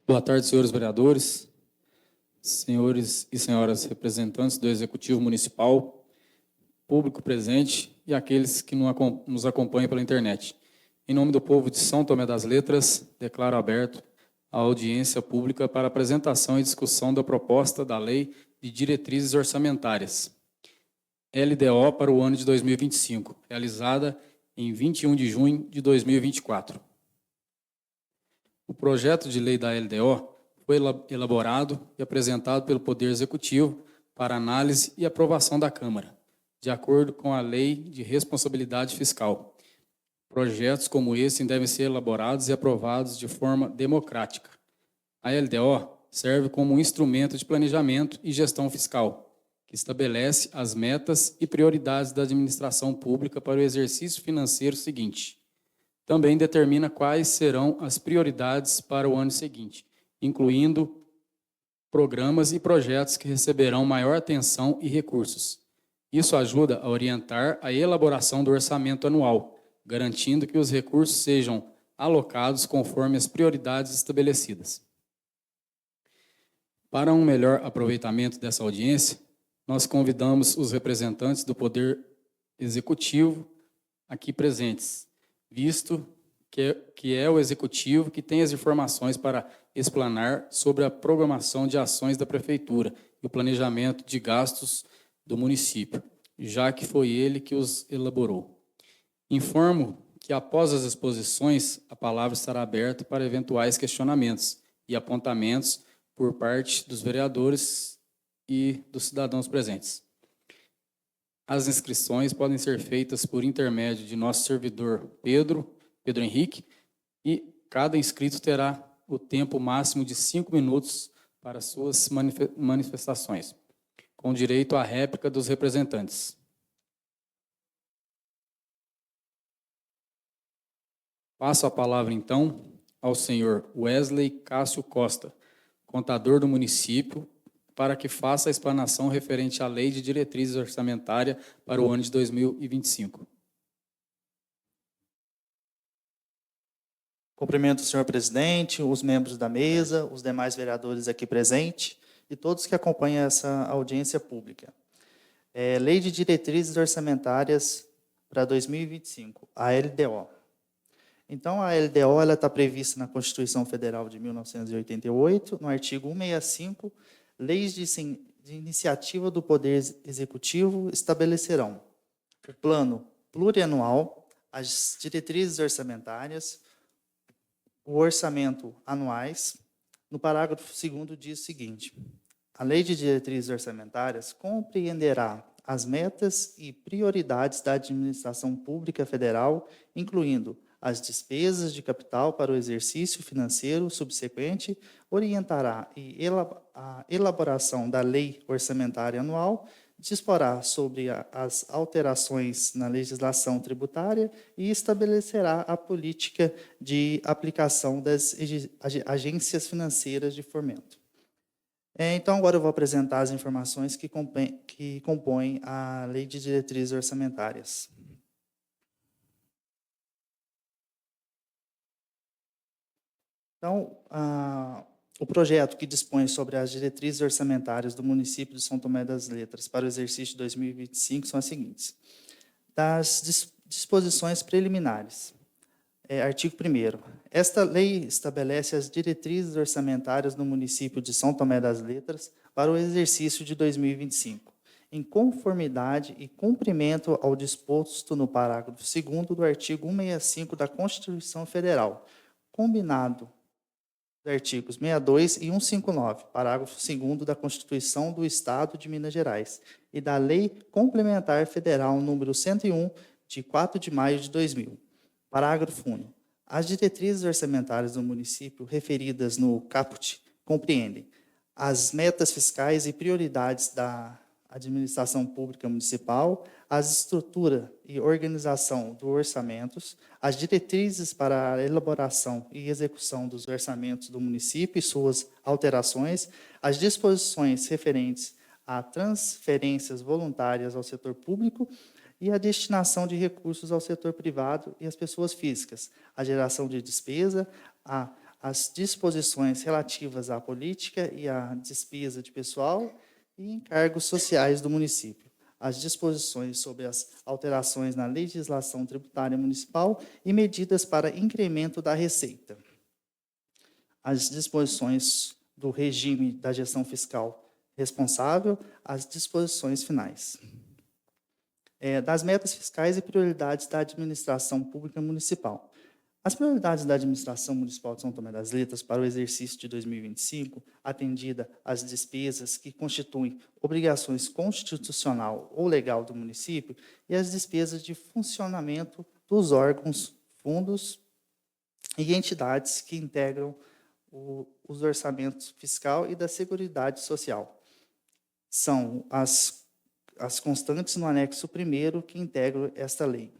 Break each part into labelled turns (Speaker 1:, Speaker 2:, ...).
Speaker 1: Boa tarde, senhores vereadores, senhores e senhoras representantes do Executivo Municipal, público presente e aqueles que nos acompanham pela internet. Em nome do povo de São Tomé das Letras, declaro aberto a audiência pública para apresentação e discussão da proposta da Lei de Diretrizes Orçamentárias, LDO, para o ano de 2025, realizada em 21 de junho de 2024. O projeto de lei da LDO foi elaborado e apresentado pelo Poder Executivo para análise e aprovação da Câmara, de acordo com a Lei de Responsabilidade Fiscal. Projetos como esse devem ser elaborados e aprovados de forma democrática. A LDO serve como um instrumento de planejamento e gestão fiscal, que estabelece as metas e prioridades da administração pública para o exercício financeiro seguinte. Também determina quais serão as prioridades para o ano seguinte, incluindo programas e projetos que receberão maior atenção e recursos. Isso ajuda a orientar a elaboração do orçamento anual, garantindo que os recursos sejam alocados conforme as prioridades estabelecidas. Para um melhor aproveitamento dessa audiência, nós convidamos os representantes do Poder Executivo aqui presentes, visto que é o Executivo que tem as informações para explanar sobre a programação de ações da Prefeitura e o planejamento de gastos do município, já que foi ele que os elaborou. Informo que, após as exposições, a palavra estará aberta para eventuais questionamentos e apontamentos por parte dos vereadores e dos cidadãos presentes. As inscrições podem ser feitas por intermédio de nosso servidor Pedro Henrique, e cada inscrito terá o tempo máximo de 5 minutos para suas manifestações, com direito à réplica dos representantes. Passo a palavra, então, ao senhor Wesley Cássio Costa, contador do município, para que faça a explanação referente à Lei de Diretrizes Orçamentárias para o ano de 2025.
Speaker 2: Cumprimento o senhor presidente, os membros da mesa, os demais vereadores aqui presentes e todos que acompanham essa audiência pública. Lei de Diretrizes Orçamentárias para 2025, a LDO. Então, a LDO está prevista na Constituição Federal de 1988, no artigo 165, leis de iniciativa do Poder Executivo estabelecerão o plano plurianual, as diretrizes orçamentárias, o orçamento anuais. No parágrafo 2º diz o seguinte: a Lei de Diretrizes Orçamentárias compreenderá as metas e prioridades da administração pública federal, incluindo as despesas de capital para o exercício financeiro subsequente, orientará a elaboração da Lei Orçamentária Anual, disporá sobre as alterações na legislação tributária e estabelecerá a política de aplicação das agências financeiras de fomento. Então, agora eu vou apresentar as informações que compõem a Lei de Diretrizes Orçamentárias. Então, o projeto que dispõe sobre as diretrizes orçamentárias do município de São Tomé das Letras para o exercício de 2025 são as seguintes. Das disposições preliminares. Artigo 1º. Esta lei estabelece as diretrizes orçamentárias do município de São Tomé das Letras para o exercício de 2025, em conformidade e cumprimento ao disposto no parágrafo 2º do artigo 165 da Constituição Federal, combinado dos artigos 62 e 159, parágrafo 2º da Constituição do Estado de Minas Gerais e da Lei Complementar Federal número 101, de 4 de maio de 2000. Parágrafo 1º. As diretrizes orçamentárias do município referidas no caput compreendem as metas fiscais e prioridades da administração pública municipal, a estrutura e organização dos orçamentos, as diretrizes para a elaboração e execução dos orçamentos do município e suas alterações, as disposições referentes a transferências voluntárias ao setor público e a destinação de recursos ao setor privado e às pessoas físicas, a geração de despesa, a as disposições relativas à política e à despesa de pessoal e encargos sociais do município, as disposições sobre as alterações na legislação tributária municipal e medidas para incremento da receita, as disposições do regime da gestão fiscal responsável, as disposições finais. Das metas fiscais e prioridades da administração pública municipal. As prioridades da administração municipal de São Tomé das Letras para o exercício de 2025, atendida às despesas que constituem obrigações constitucional ou legal do município e as despesas de funcionamento dos órgãos, fundos e entidades que integram os orçamentos fiscal e da Seguridade Social. São as constantes no anexo 1º que integram esta lei.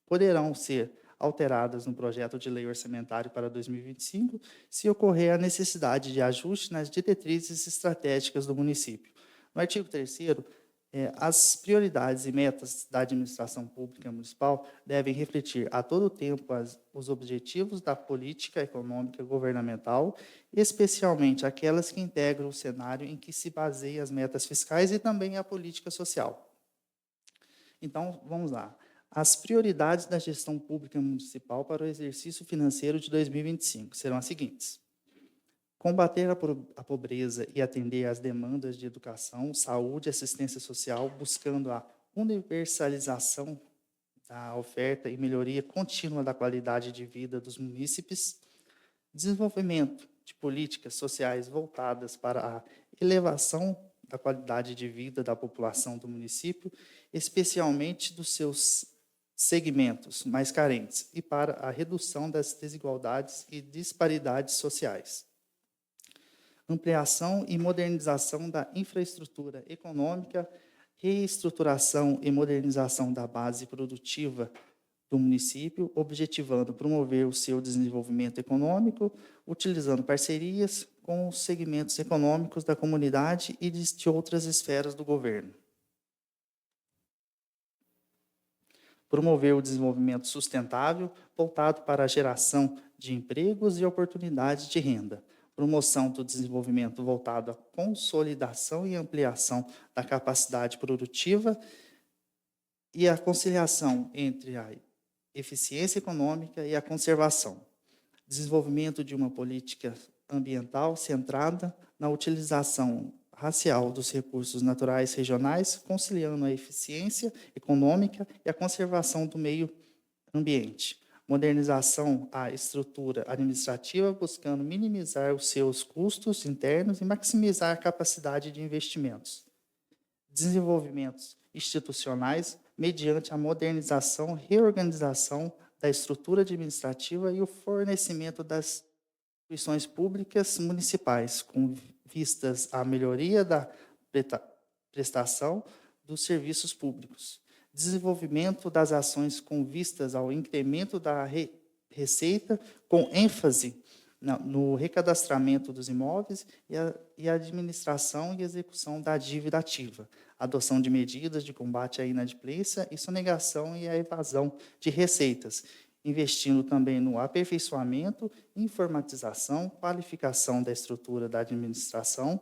Speaker 2: Poderão ser alteradas no projeto de lei orçamentário para 2025, se ocorrer a necessidade de ajuste nas diretrizes estratégicas do município. No artigo 3º, as prioridades e metas da administração pública municipal devem refletir a todo tempo os objetivos da política econômica governamental, especialmente aquelas que integram o cenário em que se baseiam as metas fiscais e também a política social. Então, vamos lá. As prioridades da gestão pública municipal para o exercício financeiro de 2025 serão as seguintes: combater a pobreza e atender às demandas de educação, saúde e assistência social, buscando a universalização da oferta e melhoria contínua da qualidade de vida dos munícipes, desenvolvimento de políticas sociais voltadas para a elevação da qualidade de vida da população do município, especialmente dos seus segmentos mais carentes, e para a redução das desigualdades e disparidades sociais. Ampliação e modernização da infraestrutura econômica, reestruturação e modernização da base produtiva do município, objetivando promover o seu desenvolvimento econômico, utilizando parcerias com os segmentos econômicos da comunidade e de outras esferas do governo. Promover o desenvolvimento sustentável, voltado para a geração de empregos e oportunidades de renda. Promoção do desenvolvimento voltado à consolidação e ampliação da capacidade produtiva e a conciliação entre a eficiência econômica e a conservação. Desenvolvimento de uma política ambiental centrada na utilização racial dos recursos naturais regionais, conciliando a eficiência econômica e a conservação do meio ambiente. Modernização à estrutura administrativa, buscando minimizar os seus custos internos e maximizar a capacidade de investimentos. Desenvolvimentos institucionais, mediante a modernização e reorganização da estrutura administrativa e o fornecimento das instituições públicas municipais, com vistas à melhoria da prestação dos serviços públicos. Desenvolvimento das ações com vistas ao incremento da receita, com ênfase no recadastramento dos imóveis e a administração e execução da dívida ativa. Adoção de medidas de combate à inadimplência e sonegação e à evasão de receitas, investindo também no aperfeiçoamento, informatização, qualificação da estrutura da administração,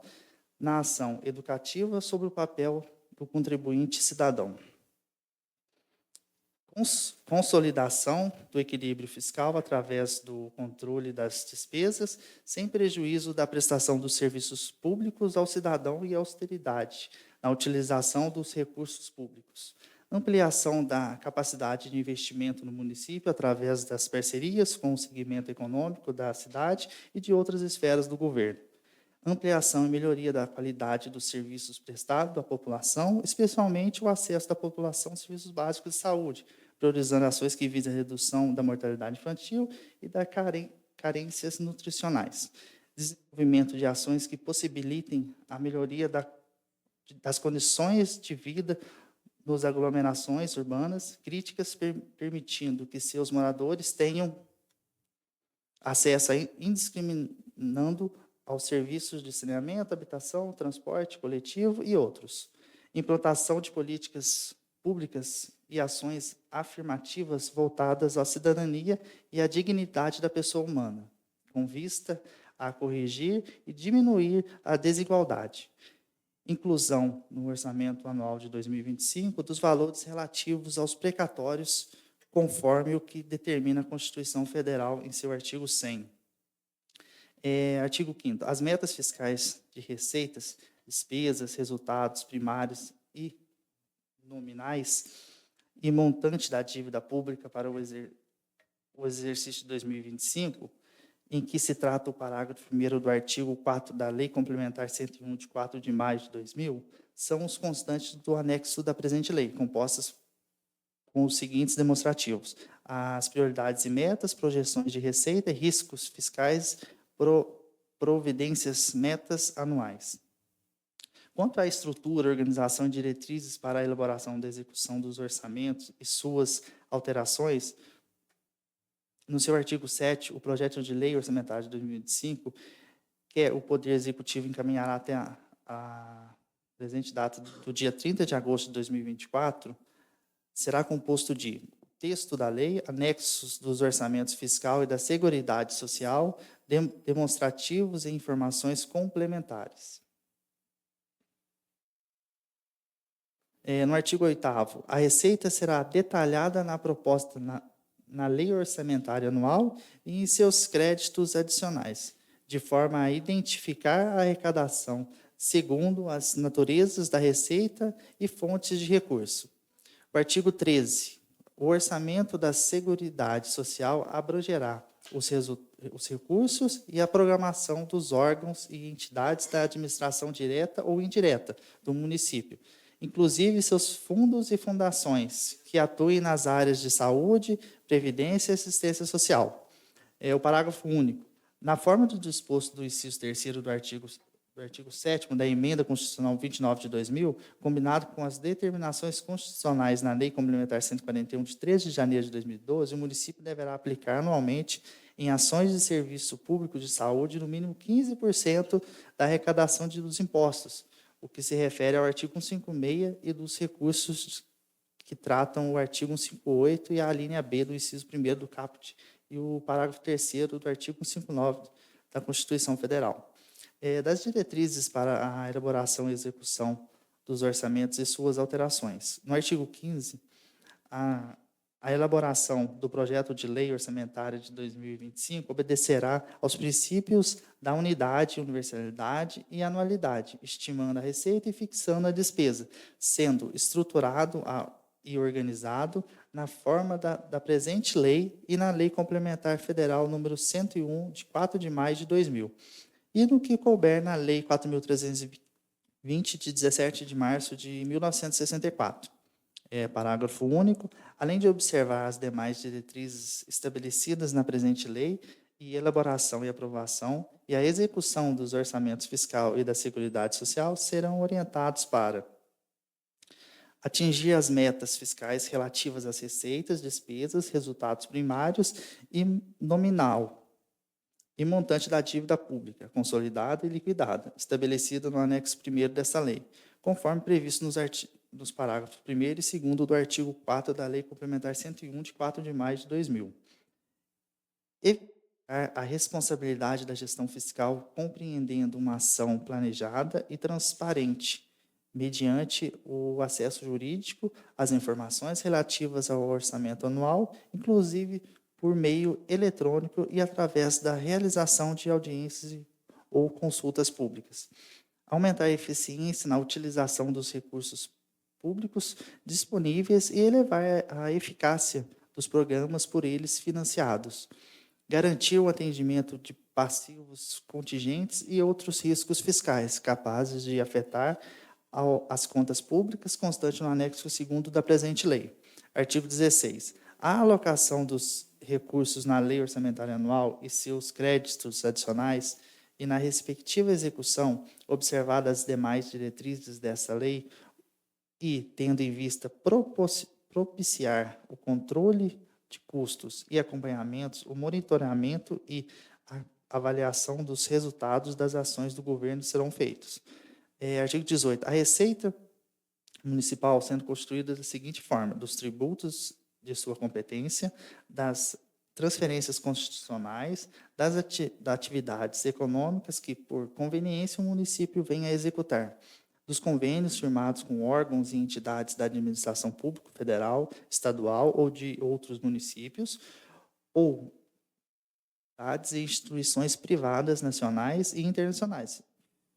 Speaker 2: na ação educativa sobre o papel do contribuinte cidadão. Consolidação do equilíbrio fiscal através do controle das despesas, sem prejuízo da prestação dos serviços públicos ao cidadão e austeridade na utilização dos recursos públicos. Ampliação da capacidade de investimento no município através das parcerias com o segmento econômico da cidade e de outras esferas do governo. Ampliação e melhoria da qualidade dos serviços prestados à população, especialmente o acesso da população aos serviços básicos de saúde, priorizando ações que visam a redução da mortalidade infantil e das carências nutricionais. Desenvolvimento de ações que possibilitem a melhoria das condições de vida nas aglomerações urbanas críticas, permitindo que seus moradores tenham acesso indiscriminado aos serviços de saneamento, habitação, transporte coletivo e outros. Implantação de políticas públicas e ações afirmativas voltadas à cidadania e à dignidade da pessoa humana. com vista a corrigir e diminuir a desigualdade. Inclusão no orçamento anual de 2025 dos valores relativos aos precatórios, conforme o que determina a Constituição Federal em seu artigo 100. Artigo 5º. As metas fiscais de receitas, despesas, resultados primários e nominais e montante da dívida pública para o exercício de 2025, em que se trata o parágrafo 1º do artigo 4 da Lei Complementar 101, de 4 de maio de 2000, são os constantes do anexo da presente lei, compostas com os seguintes demonstrativos: as prioridades e metas, projeções de receita, riscos fiscais, providências, metas anuais. Quanto à estrutura, organização e diretrizes para a elaboração da execução dos orçamentos e suas alterações, no seu artigo 7, o projeto de lei orçamentária de 2025, que é o Poder Executivo encaminhará até a presente data do dia 30 de agosto de 2024, será composto de texto da lei, anexos dos orçamentos fiscal e da Seguridade Social, demonstrativos e informações complementares. No artigo 8º, a receita será detalhada na proposta na lei orçamentária anual e em seus créditos adicionais, de forma a identificar a arrecadação segundo as naturezas da receita e fontes de recurso. O artigo 13. O orçamento da Seguridade Social abrangerá os recursos e a programação dos órgãos e entidades da administração direta ou indireta do município, inclusive seus fundos e fundações, que atuem nas áreas de saúde, previdência e assistência social. O parágrafo único. Na forma do disposto do inciso 3º do artigo 7º da Emenda Constitucional 29 de 2000, combinado com as determinações constitucionais na Lei Complementar 141, de 13 de janeiro de 2012, o município deverá aplicar anualmente em ações de serviço público de saúde no mínimo 15% da arrecadação dos impostos, o que se refere ao artigo 156 e dos recursos que tratam o artigo 158 e a linha B do inciso 1º do caput e o parágrafo 3º do artigo 159 da Constituição Federal. Das diretrizes para a elaboração e execução dos orçamentos e suas alterações. No artigo 15, a elaboração do projeto de lei orçamentária de 2025 obedecerá aos princípios da unidade, universalidade e anualidade, estimando a receita e fixando a despesa, sendo estruturado e organizado na forma da presente lei e na Lei Complementar Federal número 101, de 4 de maio de 2000, e no que couber na Lei 4.320, de 17 de março de 1964. Parágrafo único. Além de observar as demais diretrizes estabelecidas na presente lei, e elaboração e aprovação e a execução dos orçamentos fiscal e da Seguridade Social serão orientados para atingir as metas fiscais relativas às receitas, despesas, resultados primários e nominal e montante da dívida pública, consolidada e liquidada, estabelecida no anexo 1º dessa lei, conforme previsto nos parágrafos 1º e 2º do artigo 4 da Lei Complementar 101, de 4 de maio de 2000. E a responsabilidade da gestão fiscal, compreendendo uma ação planejada e transparente, mediante o acesso jurídico às informações relativas ao orçamento anual, inclusive por meio eletrônico e através da realização de audiências ou consultas públicas. Aumentar a eficiência na utilização dos recursos públicos disponíveis e elevar a eficácia dos programas por eles financiados. Garantir o atendimento de passivos contingentes e outros riscos fiscais capazes de afetar as contas públicas, constante no anexo 2º da presente lei. Artigo 16. A alocação dos recursos na lei orçamentária anual e seus créditos adicionais e na respectiva execução, observadas as demais diretrizes dessa lei e, tendo em vista propiciar o controle de custos e acompanhamentos, o monitoramento e a avaliação dos resultados das ações do governo serão feitos. Artigo 18. A Receita Municipal sendo constituída da seguinte forma: dos tributos de sua competência, das transferências constitucionais das atividades econômicas que, por conveniência, o município venha a executar, dos convênios firmados com órgãos e entidades da administração pública federal, estadual ou de outros municípios, ou entidades e instituições privadas nacionais e internacionais,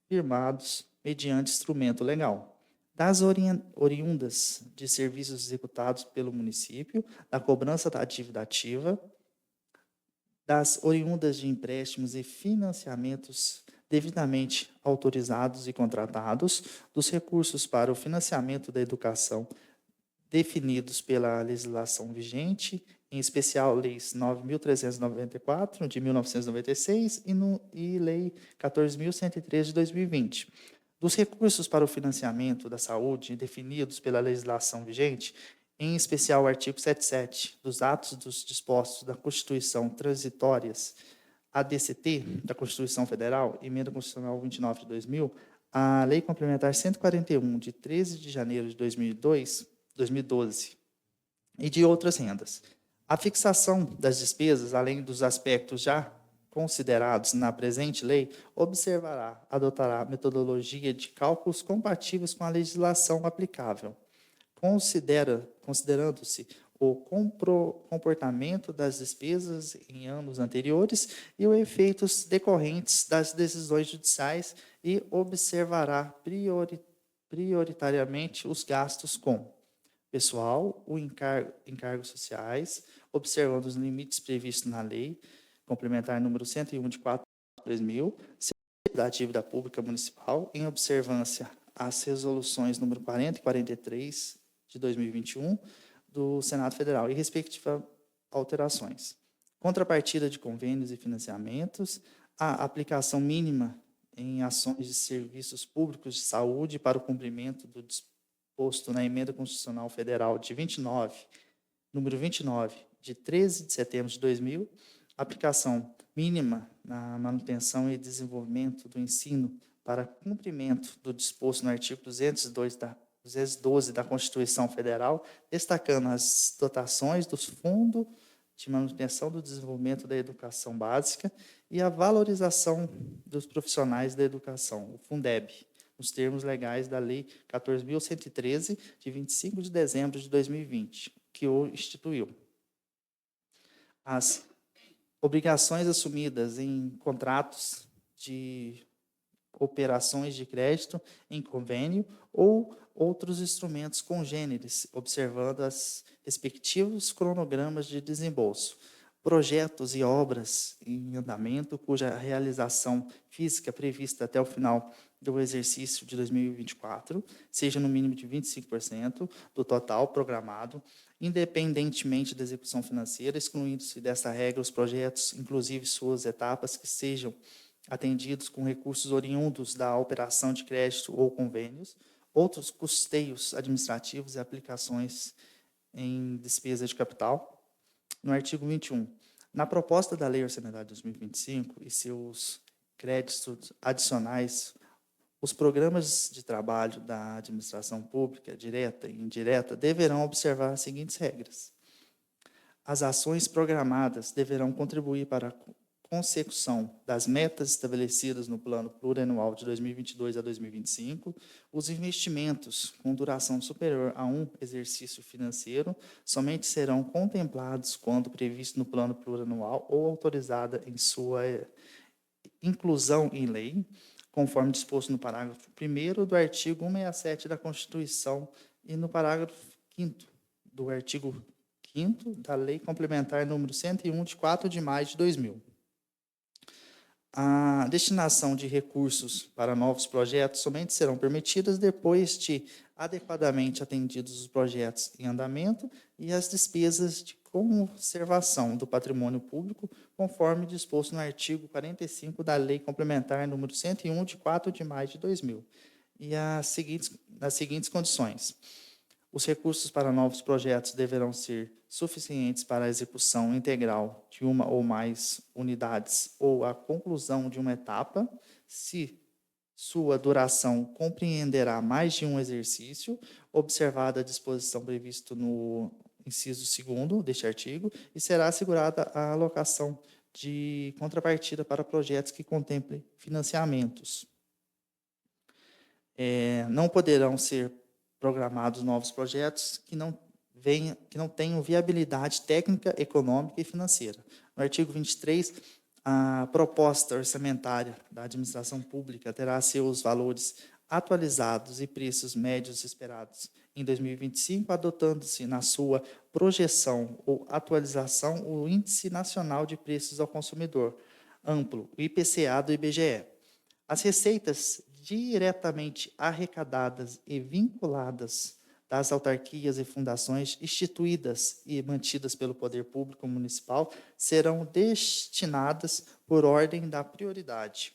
Speaker 2: firmados mediante instrumento legal, das oriundas de serviços executados pelo município, da cobrança da dívida ativa, das oriundas de empréstimos e financiamentos devidamente autorizados e contratados, dos recursos para o financiamento da educação definidos pela legislação vigente, em especial leis 9.394 de 1996 e lei 14.103 de 2020. Dos recursos para o financiamento da saúde definidos pela legislação vigente, em especial o artigo 77 dos atos dos dispostos da Constituição transitórias, ADCT, da Constituição Federal, Emenda Constitucional 29 de 2000, a Lei Complementar 141, de 13 de janeiro de 2012, e de outras rendas. A fixação das despesas, além dos aspectos já considerados na presente lei, adotará metodologia de cálculos compatíveis com a legislação aplicável, considerando-se o comportamento das despesas em anos anteriores e os efeitos decorrentes das decisões judiciais e observará prioritariamente os gastos com pessoal, encargos sociais, observando os limites previstos na lei complementar número 101 de 4 de 2000, da dívida pública municipal, em observância às resoluções número 40 e 43 de 2021 do Senado Federal e respectivas alterações. Contrapartida de convênios e financiamentos, a aplicação mínima em ações de serviços públicos de saúde para o cumprimento do disposto na Emenda Constitucional Federal de número 29, de 13 de setembro de 2000, aplicação mínima na manutenção e desenvolvimento do ensino para cumprimento do disposto no artigo 212 da Constituição Federal, destacando as dotações dos Fundos de Manutenção do Desenvolvimento da Educação Básica e a valorização dos profissionais da educação, o Fundeb, nos termos legais da Lei 14.113, de 25 de dezembro de 2020, que o instituiu. As obrigações assumidas em contratos de operações de crédito em convênio ou outros instrumentos congêneres, observando os respectivos cronogramas de desembolso. Projetos e obras em andamento cuja realização física prevista até o final do exercício de 2024 seja no mínimo de 25% do total programado, independentemente da execução financeira, excluindo-se dessa regra os projetos, inclusive suas etapas, que sejam atendidos com recursos oriundos da operação de crédito ou convênios, outros custeios administrativos e aplicações em despesa de capital. No artigo 21, na proposta da Lei Orçamentária de 2025 e seus créditos adicionais, os programas de trabalho da administração pública, direta e indireta, deverão observar as seguintes regras. As ações programadas deverão contribuir para a consecução das metas estabelecidas no Plano Plurianual de 2022 a 2025, os investimentos com duração superior a um exercício financeiro somente serão contemplados quando previsto no Plano Plurianual ou autorizada em sua inclusão em lei, conforme disposto no parágrafo 1º do artigo 167 da Constituição e no parágrafo 5º do artigo 5º da Lei Complementar número 101, de 4 de maio de 2000. A destinação de recursos para novos projetos somente serão permitidas depois de adequadamente atendidos os projetos em andamento e as despesas de conservação do patrimônio público, conforme disposto no artigo 45 da Lei Complementar número 101, de 4 de maio de 2000, e nas seguintes condições. Os recursos para novos projetos deverão ser suficientes para a execução integral de uma ou mais unidades ou a conclusão de uma etapa, se sua duração compreenderá mais de um exercício, observada a disposição prevista no inciso 2º deste artigo, e será assegurada a alocação de contrapartida para projetos que contemplem financiamentos. Não poderão ser programados novos projetos que não tenham viabilidade técnica, econômica e financeira. No artigo 23, a proposta orçamentária da administração pública terá seus valores atualizados e preços médios esperados em 2025, adotando-se na sua projeção ou atualização o Índice Nacional de Preços ao Consumidor, amplo, o IPCA do IBGE. As receitas diretamente arrecadadas e vinculadas das autarquias e fundações instituídas e mantidas pelo poder público municipal serão destinadas por ordem da prioridade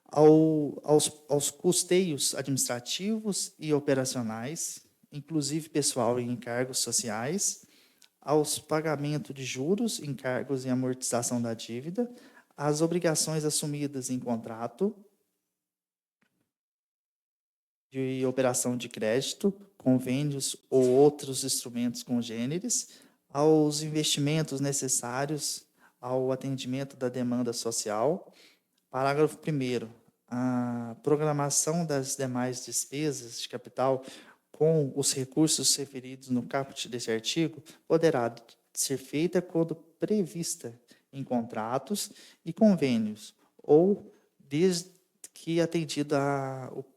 Speaker 2: aos custeios administrativos e operacionais, inclusive pessoal e encargos sociais, aos pagamentos de juros, encargos e amortização da dívida, às obrigações assumidas em contrato de operação de crédito, convênios ou outros instrumentos congêneres, aos investimentos necessários ao atendimento da demanda social. Parágrafo 1º. A programação das demais despesas de capital com os recursos referidos no caput deste artigo poderá ser feita quando prevista em contratos e convênios, ou desde que atendido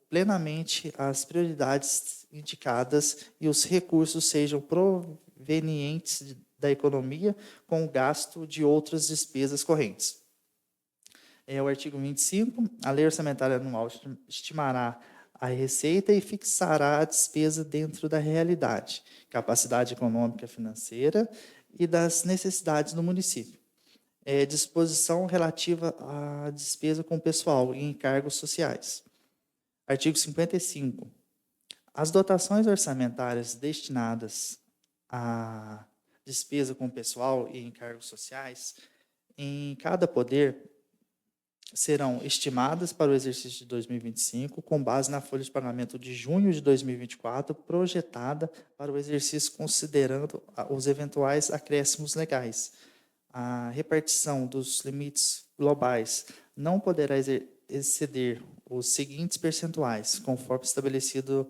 Speaker 2: plenamente às prioridades indicadas e os recursos sejam provenientes da economia com o gasto de outras despesas correntes. O artigo 25, a lei orçamentária anual estimará a receita e fixará a despesa dentro da realidade, capacidade econômica e financeira e das necessidades do município. Disposição relativa à despesa com pessoal e encargos sociais. Artigo 55. As dotações orçamentárias destinadas à despesa com pessoal e encargos sociais em cada poder serão estimadas para o exercício de 2025 com base na folha de pagamento de junho de 2024, projetada para o exercício considerando os eventuais acréscimos legais. A repartição dos limites globais não poderá exceder os seguintes percentuais, conforme estabelecido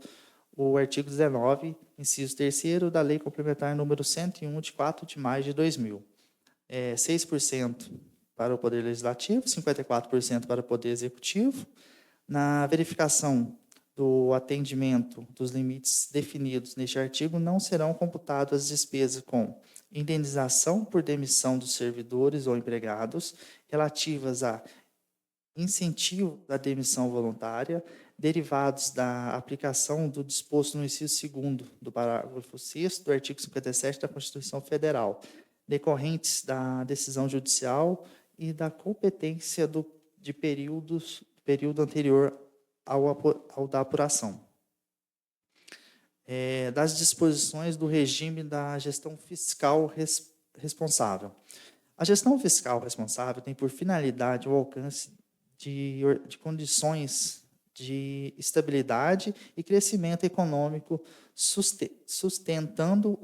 Speaker 2: o artigo 19, inciso 3º da Lei Complementar número 101, de 4 de maio de 2000. 6% para o Poder Legislativo, 54% para o Poder Executivo. Na verificação do atendimento dos limites definidos neste artigo, não serão computadas as despesas com indenização por demissão dos servidores ou empregados, relativas a incentivo da demissão voluntária, derivados da aplicação do disposto no inciso 2º do parágrafo 6º do artigo 57 da Constituição Federal, decorrentes da decisão judicial e da competência de período anterior ao da apuração. Das disposições do regime da gestão fiscal responsável. A gestão fiscal responsável tem por finalidade o alcance de condições de estabilidade e crescimento econômico sustentando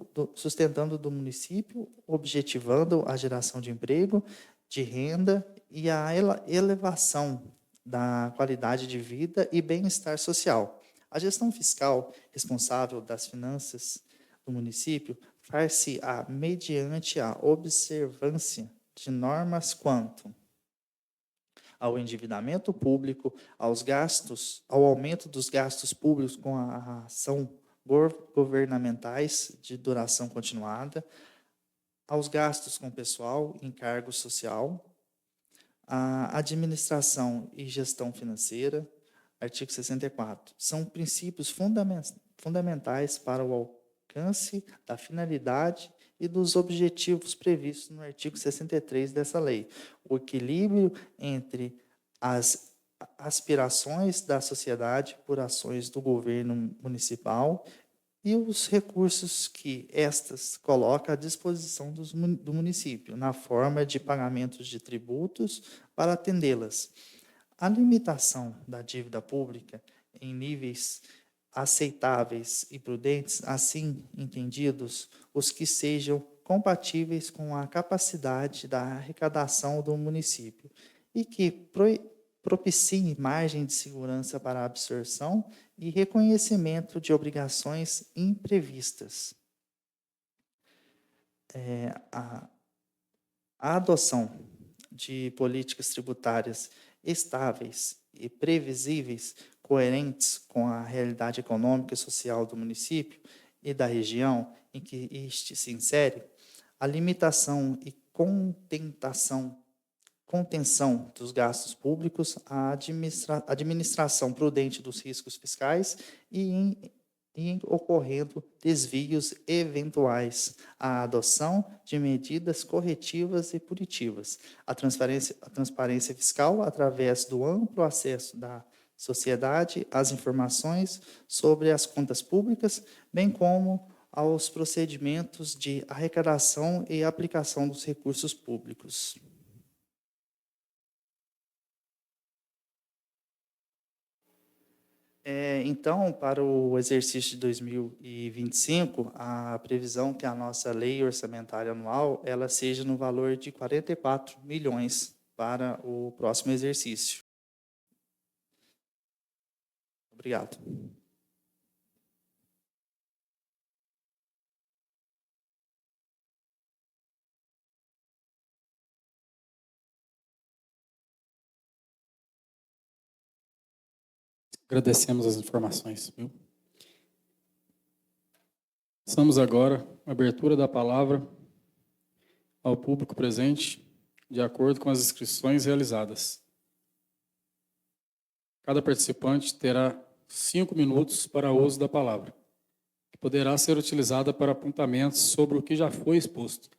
Speaker 2: do município, objetivando a geração de emprego, de renda e a elevação da qualidade de vida e bem-estar social. A gestão fiscal responsável das finanças do município far-se-á mediante a observância de normas quanto ao endividamento público, ao aumento dos gastos públicos com a ação governamentais de duração continuada, aos gastos com pessoal, encargo social, a administração e gestão financeira, artigo 64. São princípios fundamentais para o alcance da finalidade e dos objetivos previstos no artigo 63 dessa lei. O equilíbrio entre as aspirações da sociedade por ações do governo municipal e os recursos que estas colocam à disposição do município, na forma de pagamentos de tributos para atendê-las. A limitação da dívida pública em níveis aceitáveis e prudentes, assim entendidos, os que sejam compatíveis com a capacidade da arrecadação do município e que propiciem margem de segurança para a absorção e reconhecimento de obrigações imprevistas. A adoção de políticas tributárias estáveis e previsíveis, coerentes com a realidade econômica e social do município e da região em que este se insere, a limitação e contenção dos gastos públicos, a administração prudente dos riscos fiscais e ocorrendo desvios eventuais, a adoção de medidas corretivas e punitivas, a transparência fiscal através do amplo acesso da sociedade às informações sobre as contas públicas, bem como aos procedimentos de arrecadação e aplicação dos recursos públicos. Então, para o exercício de 2025, a previsão que a nossa lei orçamentária anual ela seja no valor de 44 milhões para o próximo exercício. Obrigado.
Speaker 1: Agradecemos as informações, viu? Passamos agora à abertura da palavra ao público presente, de acordo com as inscrições realizadas. Cada participante terá 5 minutos para o uso da palavra, que poderá ser utilizada para apontamentos sobre o que já foi exposto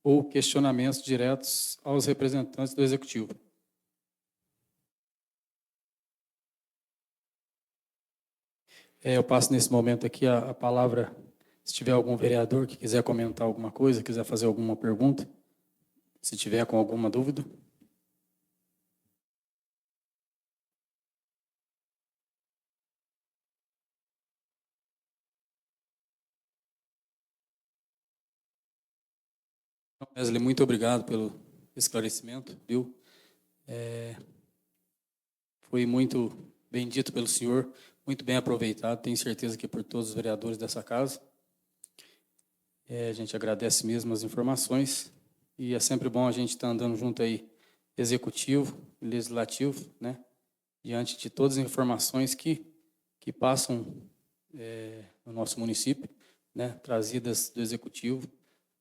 Speaker 1: ou questionamentos diretos aos representantes do Executivo. Eu passo nesse momento aqui a palavra, se tiver algum vereador que quiser comentar alguma coisa, quiser fazer alguma pergunta, se tiver com alguma dúvida. Wesley, muito obrigado pelo esclarecimento, viu? Foi muito bem dito pelo senhor, muito bem aproveitado, tenho certeza que por todos os vereadores dessa casa. A gente agradece mesmo as informações e é sempre bom a gente estar andando junto aí, executivo e legislativo, né? Diante de todas as informações que passam no nosso município, né? Trazidas do executivo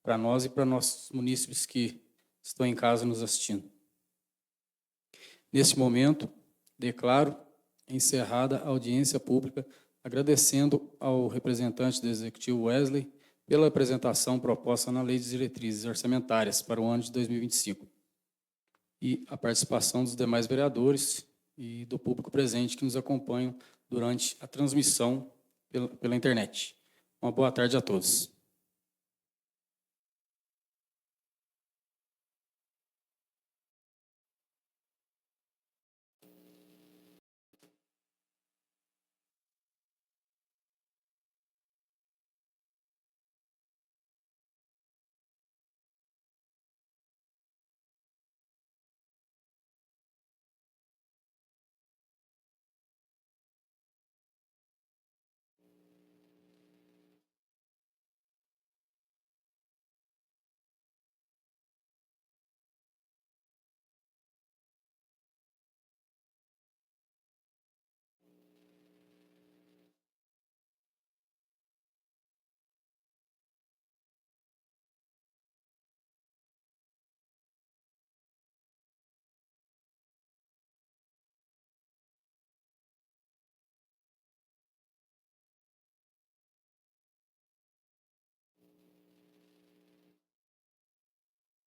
Speaker 1: para nós e para nossos munícipes que estão em casa nos assistindo. Neste momento, declaro encerrada a audiência pública, agradecendo ao representante do Executivo Wesley pela apresentação proposta na Lei de Diretrizes Orçamentárias para o ano de 2025 e a participação dos demais vereadores e do público presente que nos acompanham durante a transmissão pela internet. Uma boa tarde a todos.